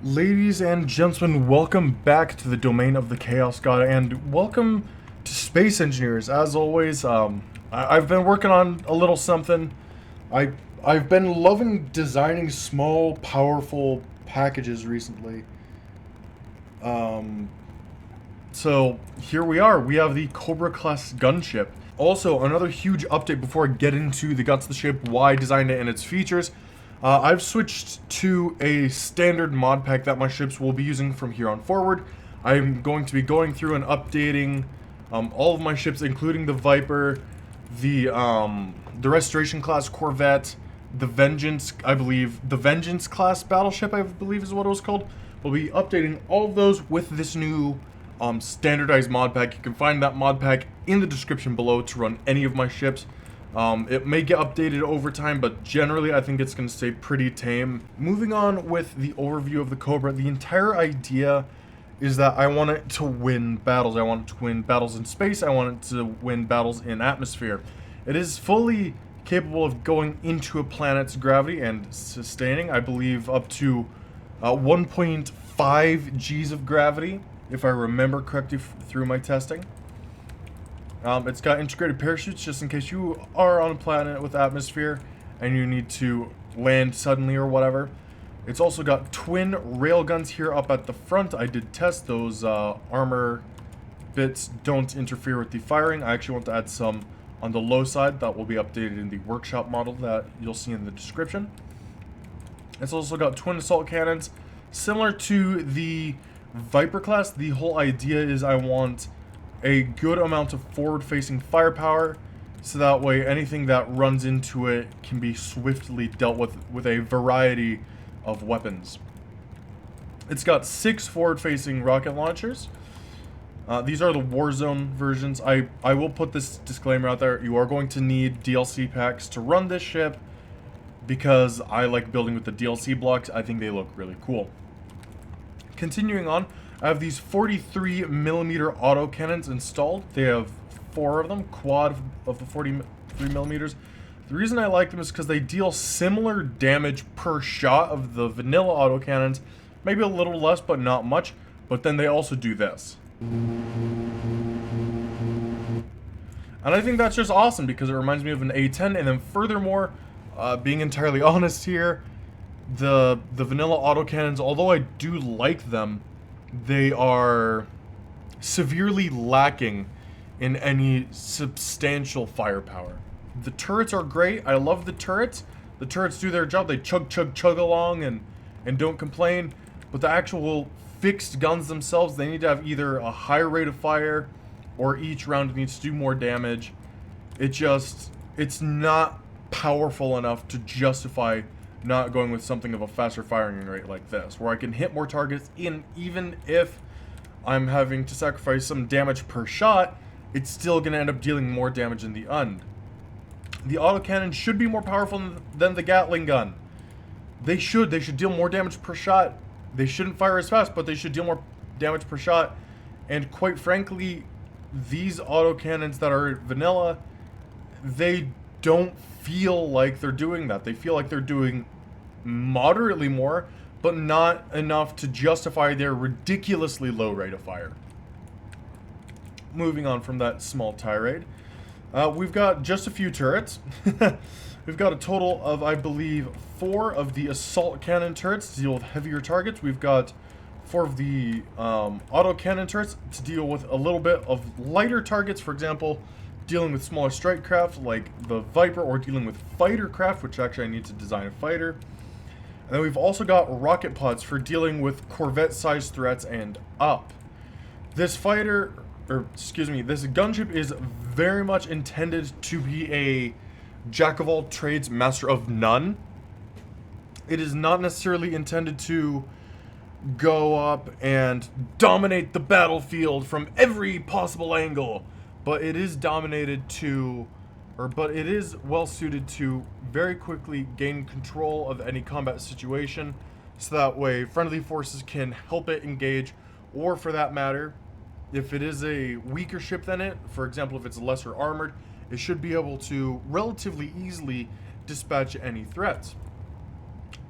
Ladies and gentlemen, welcome back to the domain of the Chaos God, and welcome to Space Engineers. As always, I've been working on a little something. I've been loving designing small, powerful packages recently. So here we are. We have the Cobra-Class gunship. Also, another huge update before I get into the guts of the ship, why I designed it, and its features. I've switched to a standard mod pack that my ships will be using from here on forward. I'm going to be going through and updating all of my ships, including the Viper, the Restoration class Corvette, the Vengeance, I believe, the Vengeance class battleship, I believe is what it was called. We'll be updating all of those with this new standardized mod pack. You can find that mod pack in the description below to run any of my ships. It may get updated over time, but generally I think it's going to stay pretty tame. Moving on with the overview of the Cobra, the entire idea is that I want it to win battles. I want it to win battles in space. I want it to win battles in atmosphere. It is fully capable of going into a planet's gravity and sustaining, I believe, up to 1.5 Gs of gravity, if I remember correctly through my testing. It's got integrated parachutes just in case you are on a planet with atmosphere and you need to land suddenly or whatever. It's also got twin railguns here up at the front. I did test those. Armor bits don't interfere with the firing. I actually want to add some on the low side that will be updated in the workshop model that you'll see in the description. It's also got twin assault cannons similar to the Viper class. The whole idea is I want a good amount of forward-facing firepower, so that way anything that runs into it can be swiftly dealt with a variety of weapons. It's got 6 forward-facing rocket launchers. These are the Warzone versions. I will put this disclaimer out there. You are going to need DLC packs to run this ship, because I like building with the DLC blocks. I think they look really cool. Continuing on, I have these 43mm autocannons installed. They have 4 of them, quad of the 43mm. The reason I like them is because they deal similar damage per shot of the vanilla autocannons, maybe a little less, but not much. But then they also do this. And I think that's just awesome because it reminds me of an A10. And then furthermore, being entirely honest here, the vanilla autocannons, although I do like them, they are severely lacking in any substantial firepower. The turrets are great. I love the turrets. The turrets do their job. They chug along and don't complain. But the actual fixed guns themselves, they need to have either a higher rate of fire or each round needs to do more damage. It's not powerful enough to justify not going with something of a faster firing rate like this, where I can hit more targets even if I'm having to sacrifice some damage per shot, it's still going to end up dealing more damage in the end. The autocannon should be more powerful than the Gatling gun. They should deal more damage per shot. They shouldn't fire as fast, but they should deal more damage per shot. And quite frankly, these autocannons that are vanilla, they don't feel like they're doing that. They feel like they're doing moderately more, but not enough to justify their ridiculously low rate of fire. Moving on from that small tirade, we've got just a few turrets. We've got a total of, I believe, 4 of the assault cannon turrets to deal with heavier targets. We've got 4 of the autocannon turrets to deal with a little bit of lighter targets, for example, dealing with smaller strike craft like the Viper, or dealing with fighter craft, which actually I need to design a fighter. And then we've also got rocket pods for dealing with Corvette-sized threats and up. This fighter, this gunship is very much intended to be a jack of all trades, master of none. It is not necessarily intended to go up and dominate the battlefield from every possible angle, but it is it is well suited to very quickly gain control of any combat situation, so that way friendly forces can help it engage, or for that matter, if it is a weaker ship than it, for example, if it's lesser armored, it should be able to relatively easily dispatch any threats.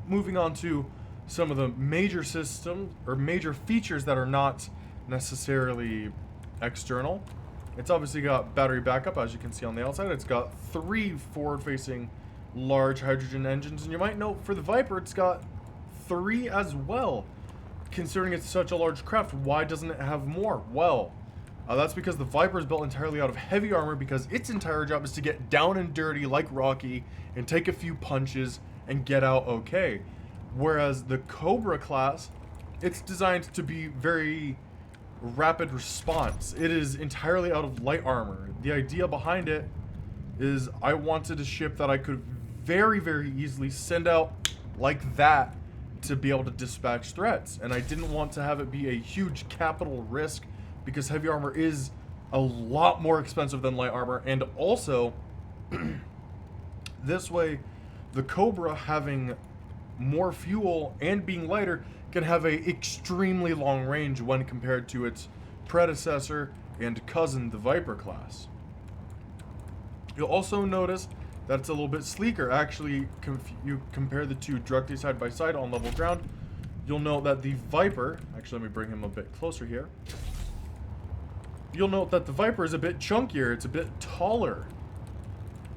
Moving on to some of the major systems or major features that are not necessarily external. It's obviously got battery backup, as you can see on the outside. It's got 3 forward-facing large hydrogen engines, and you might note for the Viper it's got 3 as well. Considering it's such a large craft, why doesn't it have more? Well, that's because the Viper is built entirely out of heavy armor, because its entire job is to get down and dirty like Rocky and take a few punches and get out okay. Whereas the Cobra-Class, it's designed to be very rapid response. It is entirely out of light armor. The idea behind it is I wanted a ship that I could very, very easily send out like that to be able to dispatch threats. And I didn't want to have it be a huge capital risk, because heavy armor is a lot more expensive than light armor. And also, this way, the Cobra having more fuel and being lighter can have a extremely long range when compared to its predecessor and cousin, the Viper class. You'll also notice that it's a little bit sleeker. Actually, you compare the two directly side by side on level ground, you'll note that the Viper, actually let me bring him a bit closer here. You'll note that the Viper is a bit chunkier, it's a bit taller.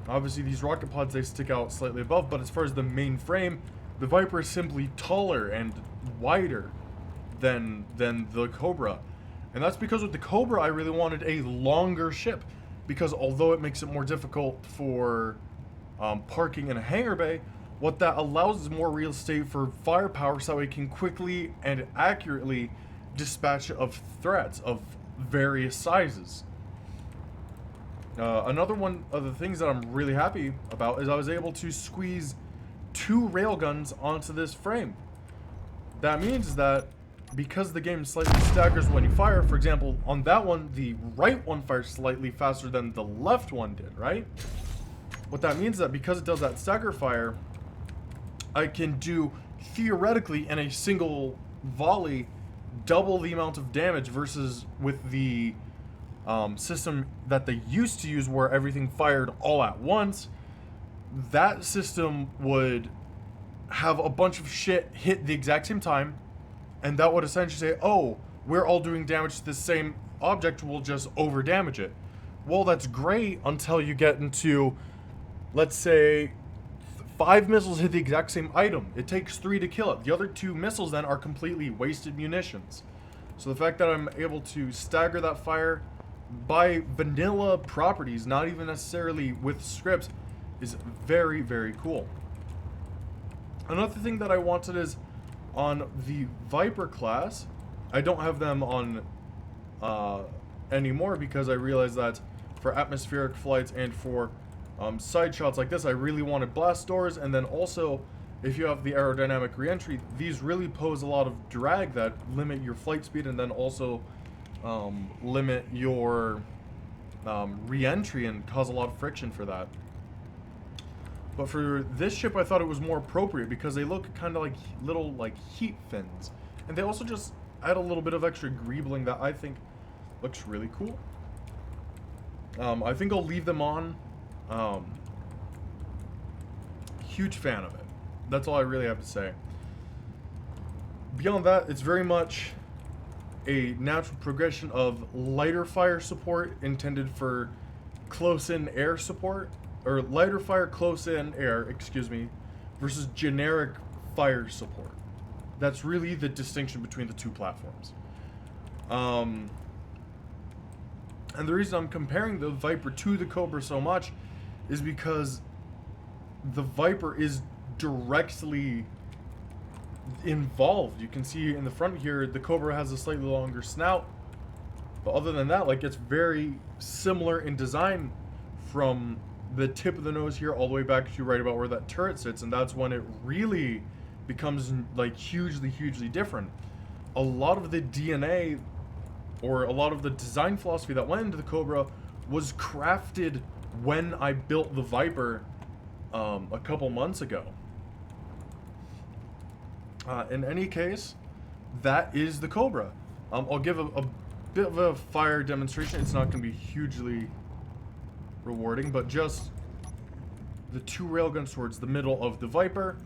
Obviously these rocket pods, they stick out slightly above, but as far as the main frame, the Viper is simply taller and wider than the Cobra. And that's because with the Cobra, I really wanted a longer ship, because although it makes it more difficult for parking in a hangar bay, what that allows is more real estate for firepower, so it can quickly and accurately dispatch of threats of various sizes. Another one of the things that I'm really happy about is I was able to squeeze 2 railguns onto this frame. That means that because the game slightly staggers when you fire, for example, on that one, the right one fires slightly faster than the left one did, right? What that means is that because it does that stagger fire, I can do, theoretically, in a single volley, double the amount of damage versus with the system that they used to use where everything fired all at once. That system would have a bunch of shit hit the exact same time, and that would essentially say, oh, we're all doing damage to the same object, we'll just over damage it. Well, that's great until you get into, let's say, 5 missiles hit the exact same item. It takes 3 to kill it. The other 2 missiles then are completely wasted munitions. So the fact that I'm able to stagger that fire by vanilla properties, not even necessarily with scripts, is very, very cool. Another thing that I wanted is on the Viper class, I don't have them on anymore, because I realized that for atmospheric flights and for side shots like this, I really wanted blast doors. And then also, if you have the aerodynamic re-entry, these really pose a lot of drag that limit your flight speed, and then also limit your re-entry and cause a lot of friction for that. But for this ship, I thought it was more appropriate because they look kind of like little heat fins, and they also just add a little bit of extra greebling that I think looks really cool. I think I'll leave them on. Huge fan of it. That's all I really have to say. Beyond that, it's very much a natural progression of lighter fire support intended for close-in air support, or lighter fire close-in air, excuse me, versus generic fire support. That's really the distinction between the two platforms. And the reason I'm comparing the Viper to the Cobra so much is because the Viper is directly involved. You can see in the front here, the Cobra has a slightly longer snout, but other than that, like, it's very similar in design from the tip of the nose here all the way back to right about where that turret sits, and that's when it really becomes like hugely different. A lot of the DNA, or a lot of the design philosophy that went into the Cobra, was crafted when I built the Viper a couple months ago. In any case, that is the Cobra. I'll give a bit of a fire demonstration. It's not going to be hugely rewarding, but just the 2 railguns towards the middle of the Viper.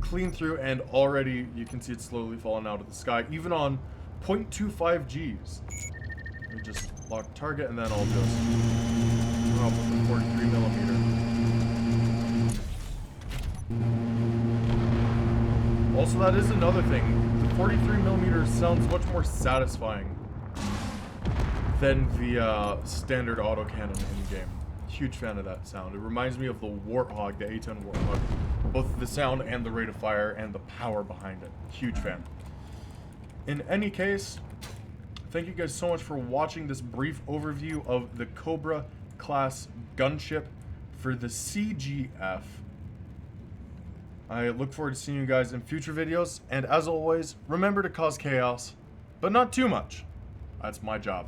clean through, and already you can see it slowly falling out of the sky, even on 0.25 Gs. Let me just lock target, and then I'll just come up with the 43 millimeter. Also, that is another thing. The 43 millimeter sounds much more satisfying than the standard autocannon in-game. Huge fan of that sound. It reminds me of the Warthog, the A10 Warthog. Both the sound and the rate of fire and the power behind it. Huge fan. In any case, thank you guys so much for watching this brief overview of the Cobra-Class gunship for the CGF. I look forward to seeing you guys in future videos, and as always, remember to cause chaos, but not too much. That's my job.